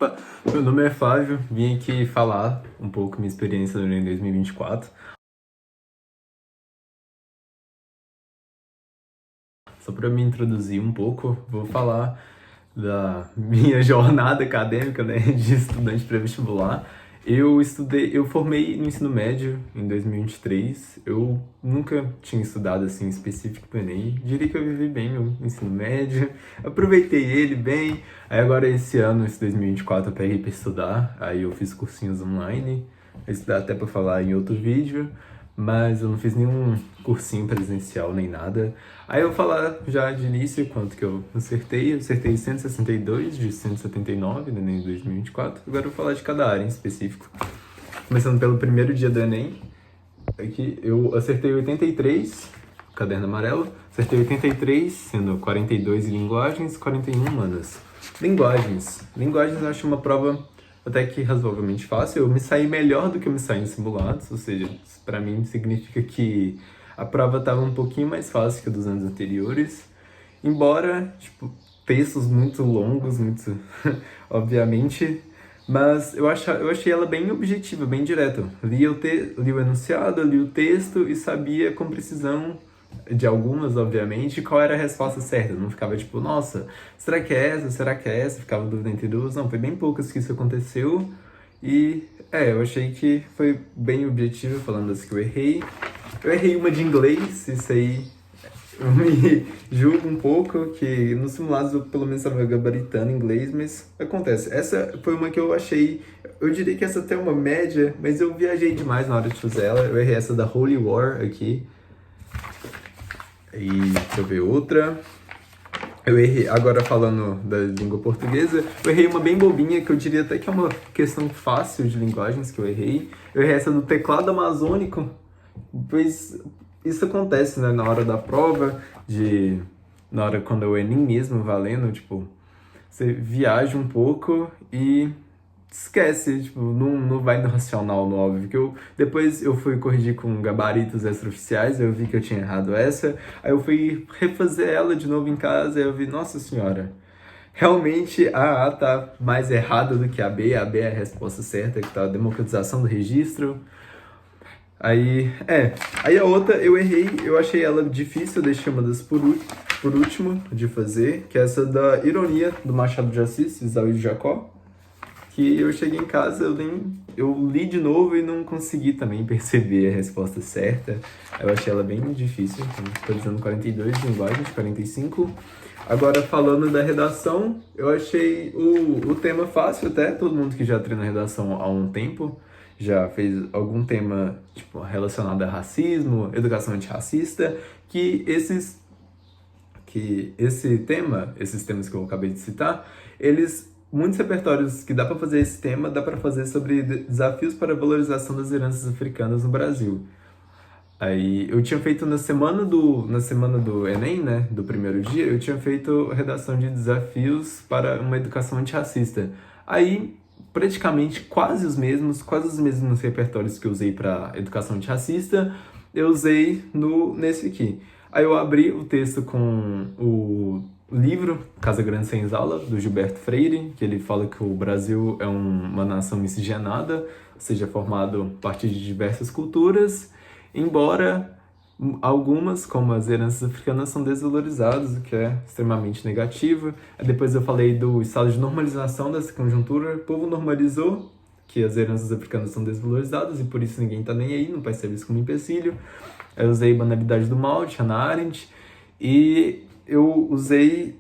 Opa, meu nome é Flávio, vim aqui falar um pouco minha experiência no Enem 2024. Só para me introduzir um pouco, vou falar da minha jornada acadêmica, né, de estudante pré-vestibular. Eu formei no ensino médio em 2023. Eu nunca tinha estudado assim específico para o Enem. Diria que eu vivi bem meu ensino médio, aproveitei ele bem. Aí agora esse ano, esse 2024, eu peguei para estudar. Aí eu fiz cursinhos online. Isso dá até para falar em outro vídeo, mas eu não fiz nenhum cursinho presencial nem nada. Aí eu vou falar já de início quanto que eu acertei. Eu acertei 162 de 179 no Enem 2024. Agora eu vou falar de cada área em específico. Começando pelo primeiro dia do Enem, aqui eu acertei 83, caderno amarelo. Acertei 83, sendo 42 em linguagens, 41 humanas. Linguagens. Linguagens eu acho uma prova até que razoavelmente fácil. Eu me saí melhor do que eu me saí em simulados, ou seja, isso pra mim significa que a prova estava um pouquinho mais fácil que a dos anos anteriores. Embora, tipo, textos muito longos, muito, obviamente, mas eu achei ela bem objetiva, bem direta. Li o enunciado, li o texto e sabia com precisão de algumas, obviamente, qual era a resposta certa. Não ficava tipo, nossa, será que é essa? Será que é essa? Ficava dúvida entre duas. Não, foi bem poucas que isso aconteceu. E, eu achei que foi bem objetivo, falando das que eu errei. Eu errei uma de inglês, isso aí eu me julgo um pouco, que nos simulados eu pelo menos estava gabaritando inglês, mas acontece. Essa foi uma que eu achei, eu diria que essa até é uma média, mas eu viajei demais na hora de fazer ela. Eu errei essa da Holy War aqui. E deixa eu ver outra. Eu errei, agora falando da língua portuguesa, eu errei uma bem bobinha, que eu diria até que é uma questão fácil de linguagens que eu errei. Eu errei essa do teclado amazônico, pois isso acontece, né, na hora da prova, na hora quando é o Enem mesmo, valendo, tipo, você viaja um pouco e esquece, tipo, não vai no racional, no óbvio. Depois eu fui corrigir com gabaritos extraoficiais, eu vi que eu tinha errado essa, aí eu fui refazer ela de novo em casa, aí eu vi, nossa senhora, realmente a A tá mais errada do que a B é a resposta certa, que tá a democratização do registro. Aí a outra eu errei, eu achei ela difícil, eu deixei uma das por último de fazer, que é essa da ironia do Machado de Assis, Isaú de Jacó, que eu cheguei em casa, eu li de novo e não consegui também perceber a resposta certa. Eu achei ela bem difícil, então estou dizendo 42 de linguagem, 45. Agora, falando da redação, eu achei o tema fácil até, todo mundo que já treina redação há um tempo, já fez algum tema tipo, relacionado a racismo, educação antirracista, esses temas que eu acabei de citar, muitos repertórios que dá para fazer esse tema, dá para fazer sobre desafios para a valorização das heranças africanas no Brasil. Aí eu tinha feito na semana do Enem, né, do primeiro dia, eu tinha feito redação de desafios para uma educação antirracista. Aí praticamente quase os mesmos repertórios que eu usei para educação antirracista, eu usei nesse aqui. Aí eu abri o texto com o livro Casa Grande Senzala, do Gilberto Freire, que ele fala que o Brasil é uma nação miscigenada, ou seja, formado a partir de diversas culturas, embora algumas, como as heranças africanas, são desvalorizadas, o que é extremamente negativo. Depois eu falei do estado de normalização dessa conjuntura. O povo normalizou que as heranças africanas são desvalorizadas e por isso ninguém tá nem aí, não percebe isso como empecilho. Eu usei Banalidade do Mal, de Hannah Arendt, e eu usei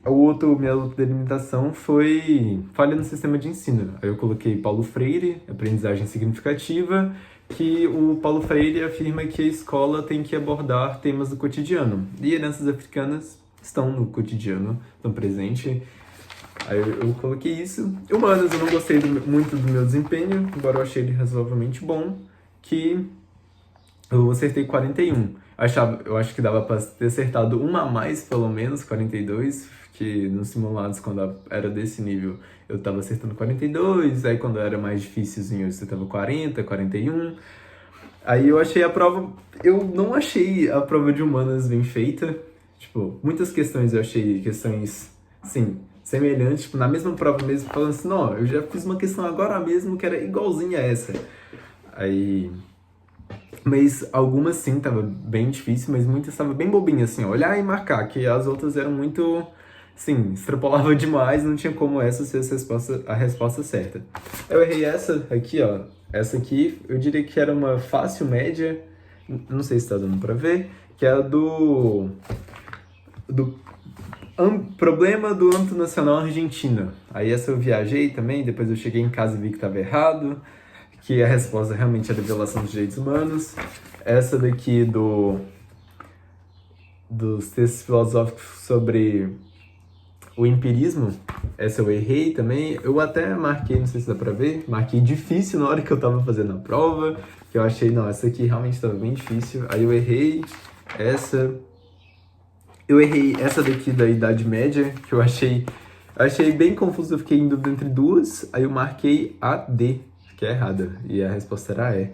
minha outra delimitação foi falha no sistema de ensino. Aí eu coloquei Paulo Freire, aprendizagem significativa, que o Paulo Freire afirma que a escola tem que abordar temas do cotidiano. E heranças africanas estão no cotidiano, estão presentes. Aí eu coloquei isso. Humanas, eu não gostei muito do meu desempenho, embora eu achei ele razoavelmente bom, que eu acertei 41. Eu acho que dava pra ter acertado uma a mais, pelo menos, 42, que nos simulados, quando era desse nível, eu tava acertando 42, aí quando era mais difícilzinho, eu acertava 40, 41. Aí eu não achei a prova de humanas bem feita. Tipo, muitas questões eu achei questões, sim, semelhante, tipo, na mesma prova mesmo, falando assim, não, eu já fiz uma questão agora mesmo que era igualzinha a essa. Aí... Mas algumas sim, tava bem difícil, mas muitas tava bem bobinha, assim, ó, olhar e marcar, que as outras eram muito, sim, extrapolava demais, não tinha como essa ser a resposta certa. Eu errei essa aqui, ó, essa aqui, eu diria que era uma fácil média, não sei se tá dando pra ver, que é a do problema do âmbito nacional argentino. Aí essa eu viajei também, depois eu cheguei em casa e vi que tava errado, que a resposta realmente era violação dos direitos humanos. Essa daqui dos textos filosóficos sobre o empirismo, essa eu errei também. Eu até marquei, não sei se dá pra ver, marquei difícil na hora que eu tava fazendo a prova, que eu achei, não, essa aqui realmente tava bem difícil. Aí eu errei essa. Eu errei essa daqui da Idade Média, que eu achei bem confuso, eu fiquei em dúvida entre duas, aí eu marquei a D, que é errada, e a resposta era E.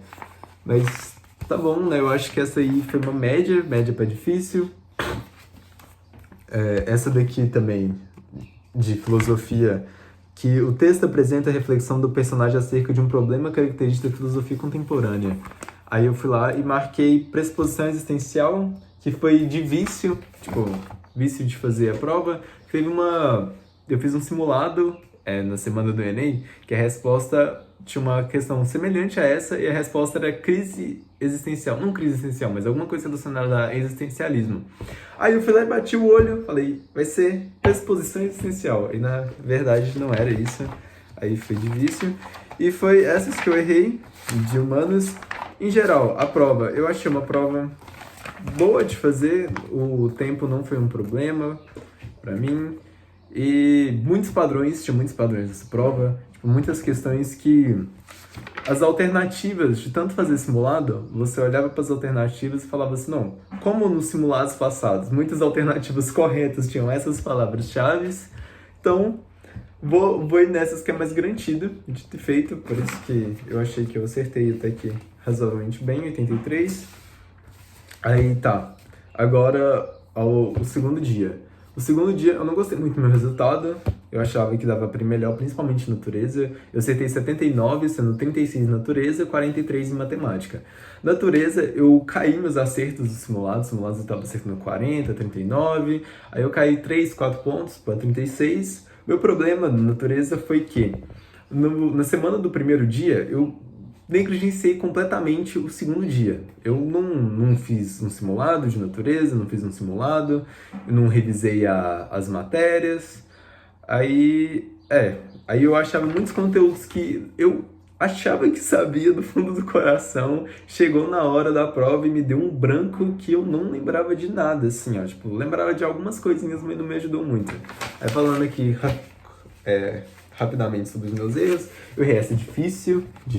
Mas tá bom, né? Eu acho que essa aí foi uma média pra difícil. Essa daqui também, de filosofia, que o texto apresenta a reflexão do personagem acerca de um problema característico da filosofia contemporânea. Aí eu fui lá e marquei pressuposição existencial, que foi de vício, tipo, vício de fazer a prova. Eu fiz um simulado na semana do Enem, que a resposta tinha uma questão semelhante a essa, e a resposta era crise existencial. Não crise existencial, mas alguma coisa relacionada a existencialismo. Aí eu fui lá e bati o olho, falei, vai ser pressuposição existencial. E na verdade não era isso. Aí foi de vício. E foi essas que eu errei, de humanos. Em geral, a prova, eu achei uma prova boa de fazer, o tempo não foi um problema pra mim. E tinha muitos padrões nessa prova, tipo, muitas questões que as alternativas de tanto fazer simulado, você olhava para as alternativas e falava assim, não, como nos simulados passados, muitas alternativas corretas tinham essas palavras-chave, então vou ir nessas que é mais garantido de ter feito, por isso que eu achei que eu acertei até que razoavelmente bem, 83. Aí tá, agora o segundo dia. O segundo dia eu não gostei muito do meu resultado, eu achava que dava para ir melhor, principalmente em natureza. Eu acertei 79, sendo 36 em natureza e 43 em matemática. Natureza, eu caí meus acertos dos simulados eu estava acertando 40, 39, aí eu caí 3, 4 pontos para 36. Meu problema na natureza foi que na semana do primeiro dia eu negligenciei completamente o segundo dia. Eu não fiz um simulado de natureza, não fiz um simulado, eu não revisei as matérias. Aí eu achava muitos conteúdos que eu achava que sabia do fundo do coração, chegou na hora da prova e me deu um branco que eu não lembrava de nada, assim, ó, tipo, lembrava de algumas coisinhas, mas não me ajudou muito. Aí falando aqui, rapidamente sobre os meus erros, eu errei essa de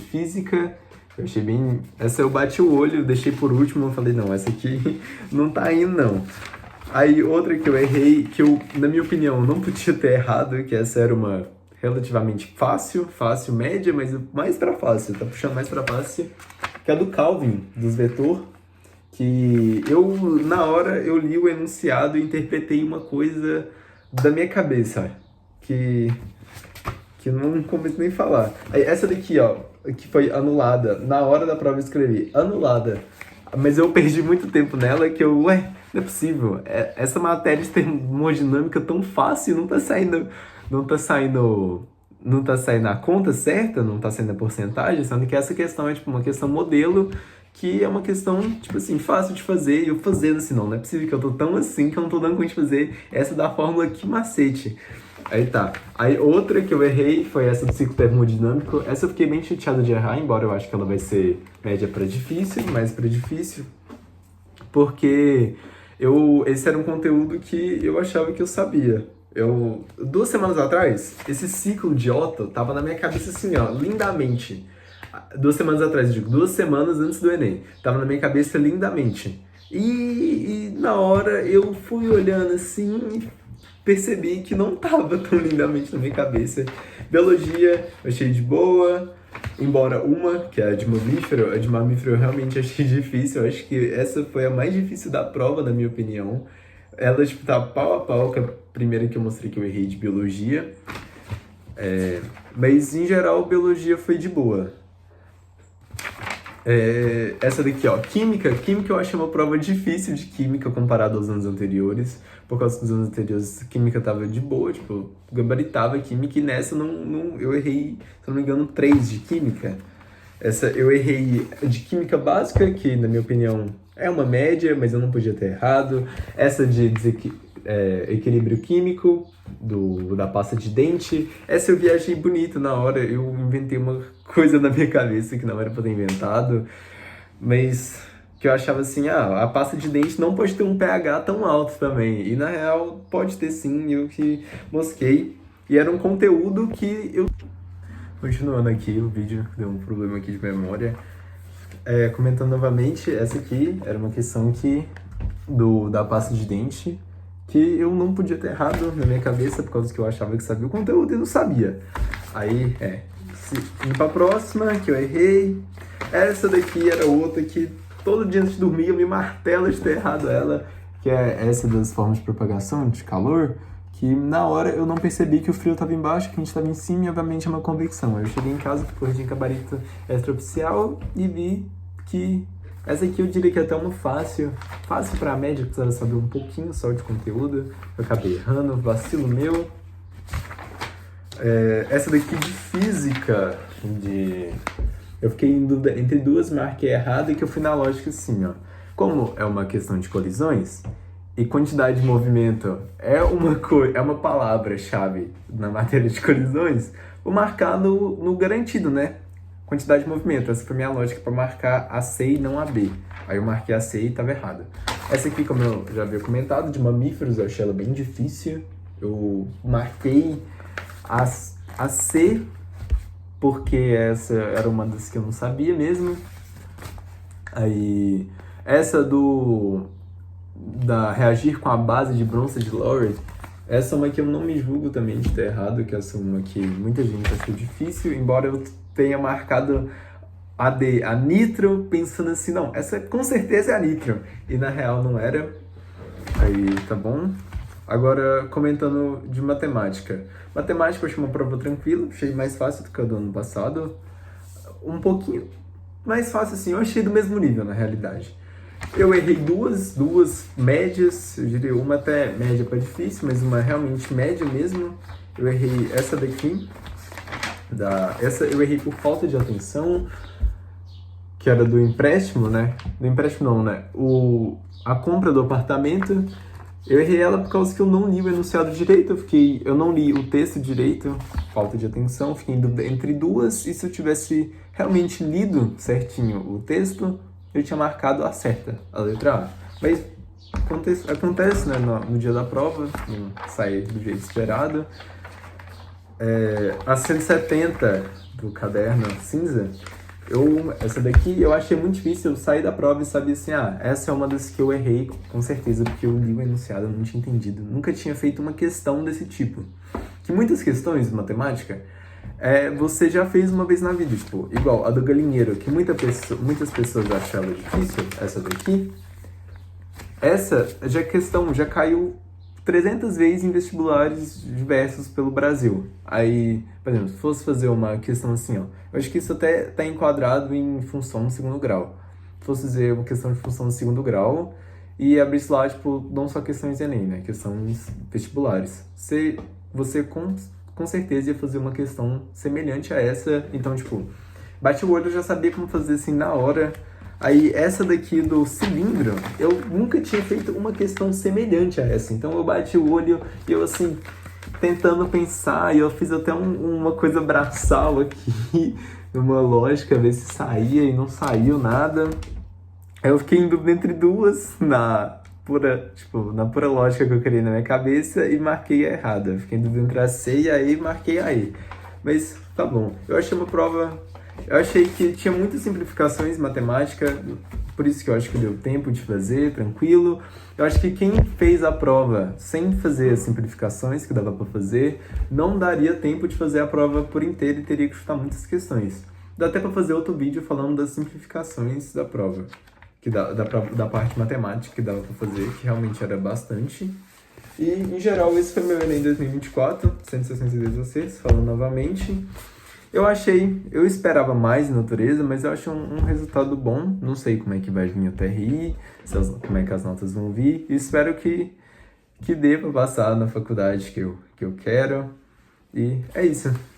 física, eu achei bem... Essa eu bati o olho, deixei por último, eu falei, não, essa aqui não tá indo, não. Aí outra que eu errei, que eu, na minha opinião, não podia ter errado, que essa era uma relativamente fácil, média, mas mais pra fácil, tá puxando mais pra fácil, que é a do Calvin, dos vetor, que eu, na hora, eu li o enunciado e interpretei uma coisa da minha cabeça, que não começo nem a falar. Aí, essa daqui, ó, que foi anulada, na hora da prova eu escrevi, anulada, mas eu perdi muito tempo nela que não é possível, essa matéria de termodinâmica tão fácil, não tá saindo a conta certa, não tá saindo a porcentagem, sendo que essa questão é tipo uma questão modelo, que é uma questão, tipo assim, fácil de fazer, e eu fazendo assim, não é possível que eu tô tão assim que eu não tô dando conta de fazer essa da fórmula que macete. Aí tá. Aí outra que eu errei foi essa do ciclo termodinâmico. Essa eu fiquei bem chateado de errar, embora eu acho que ela vai ser média pra difícil, mais pra difícil. Porque esse era um conteúdo que eu achava que eu sabia. 2 semanas atrás, esse ciclo de Otto tava na minha cabeça assim, ó, lindamente. 2 semanas atrás, eu digo, 2 semanas antes do Enem. Tava na minha cabeça lindamente. E na hora eu fui olhando assim, percebi que não tava tão lindamente na minha cabeça. Biologia, eu achei de boa, embora que é a de mamífero eu realmente achei difícil. Eu acho que essa foi a mais difícil da prova, na minha opinião. ela, tipo, tá pau a pau com a primeira que eu mostrei que eu errei de biologia. Mas, em geral, biologia foi de boa. Essa daqui, ó, química. Química eu achei uma prova difícil de química comparado aos anos anteriores. Por causa dos anos anteriores, química tava de boa, tipo, gabaritava a química. E nessa eu errei, se não me engano, 3 de química. Essa eu errei de química básica, que na minha opinião é uma média, mas eu não podia ter errado. Essa de equilíbrio químico, da pasta de dente. Essa eu viajei bonito na hora, eu inventei uma coisa na minha cabeça que não era pra ter inventado, mas que eu achava assim, a pasta de dente não pode ter um pH tão alto também. E na real pode ter sim, eu que mosquei. E era um conteúdo que eu... Continuando aqui, o vídeo deu um problema aqui de memória. Comentando novamente, essa aqui era uma questão da pasta de dente, que eu não podia ter errado na minha cabeça, por causa que eu achava que sabia o conteúdo e não sabia. Aí, indo pra próxima, que eu errei. Essa daqui era outra que todo dia antes de dormir eu me martelo de ter errado ela, que é essa das formas de propagação de calor, que na hora eu não percebi que o frio estava embaixo, que a gente estava em cima, e obviamente é uma convecção. Eu cheguei em casa, corrigi em gabarito extraoficial e vi que essa aqui eu diria que é até uma fácil para a média, precisava saber um pouquinho só de conteúdo. Eu acabei errando, vacilo meu. Essa daqui de física, eu fiquei em dúvida entre duas, marquei errado, e que eu fui na lógica assim, ó. Como é uma questão de colisões, e quantidade de movimento é uma palavra-chave na matéria de colisões, vou marcar no garantido, né? Quantidade de movimento. Essa foi a minha lógica para marcar a C e não a B. Aí eu marquei a C e estava errado. Essa aqui, como eu já havia comentado, de mamíferos, eu achei ela bem difícil. Eu marquei a C, porque essa era uma das que eu não sabia mesmo. Aí, essa da reagir com a base de bronze de Lowry, essa é uma que eu não me julgo também de ter errado, que essa é uma que muita gente achou difícil, embora eu tenha marcado a nitro, pensando assim, não, essa com certeza é a nitro, e na real não era. Aí, tá bom? Agora, comentando de matemática. Matemática eu achei uma prova tranquila, achei mais fácil do que a do ano passado. Um pouquinho mais fácil assim, eu achei do mesmo nível na realidade. Eu errei duas médias, eu diria uma até média para difícil, mas uma realmente média mesmo. Eu errei essa daqui, essa eu errei por falta de atenção, que era do empréstimo, né? Do empréstimo não, né? A compra do apartamento, eu errei ela por causa que eu não li o enunciado direito, eu não li o texto direito, falta de atenção, fiquei em dúvida entre duas, e se eu tivesse realmente lido certinho o texto, eu tinha marcado a certa, a letra A. Mas acontece, né, no dia da prova, não sai do jeito esperado. A 170 do caderno cinza, essa daqui eu achei muito difícil. Eu saí da prova e sabia assim, essa é uma das que eu errei, com certeza, porque eu li o enunciado, eu não tinha entendido. Nunca tinha feito uma questão desse tipo. Que muitas questões de matemática, você já fez uma vez na vida, tipo, igual a do galinheiro, que muitas pessoas acham ela difícil, essa daqui. Essa já caiu 300 vezes em vestibulares diversos pelo Brasil. Aí, por exemplo, se fosse fazer uma questão assim, ó, eu acho que isso até está enquadrado em função do segundo grau. Se fosse fazer uma questão de função do segundo grau e abrisse lá, tipo, não só questões de Enem, né, questões vestibulares. Você com certeza ia fazer uma questão semelhante a essa, então, tipo, bate o olho, eu já sabia como fazer assim na hora. Aí, essa daqui do cilindro, eu nunca tinha feito uma questão semelhante a essa. Então, eu bati o olho e eu, assim, tentando pensar, e eu fiz até uma coisa braçal aqui, uma lógica, ver se saía, e não saiu nada. Aí eu fiquei em dúvida entre duas, na pura lógica que eu criei na minha cabeça, e marquei a errada. Eu fiquei em dúvida entre a C e a E, marquei a E. Mas, tá bom. Eu achei uma prova... Eu achei que tinha muitas simplificações em matemática, por isso que eu acho que deu tempo de fazer, tranquilo. Eu acho que quem fez a prova sem fazer as simplificações que dava para fazer, não daria tempo de fazer a prova por inteiro e teria que chutar muitas questões. Dá até para fazer outro vídeo falando das simplificações da prova. da parte matemática que dava pra fazer, que realmente era bastante. E, em geral, esse foi meu Enem 2024, 162 acertos, falando novamente. Eu esperava mais em natureza, mas eu achei um resultado bom. Não sei como é que vai vir o TRI, como é que as notas vão vir. E espero que dê pra passar na faculdade que eu quero. E é isso.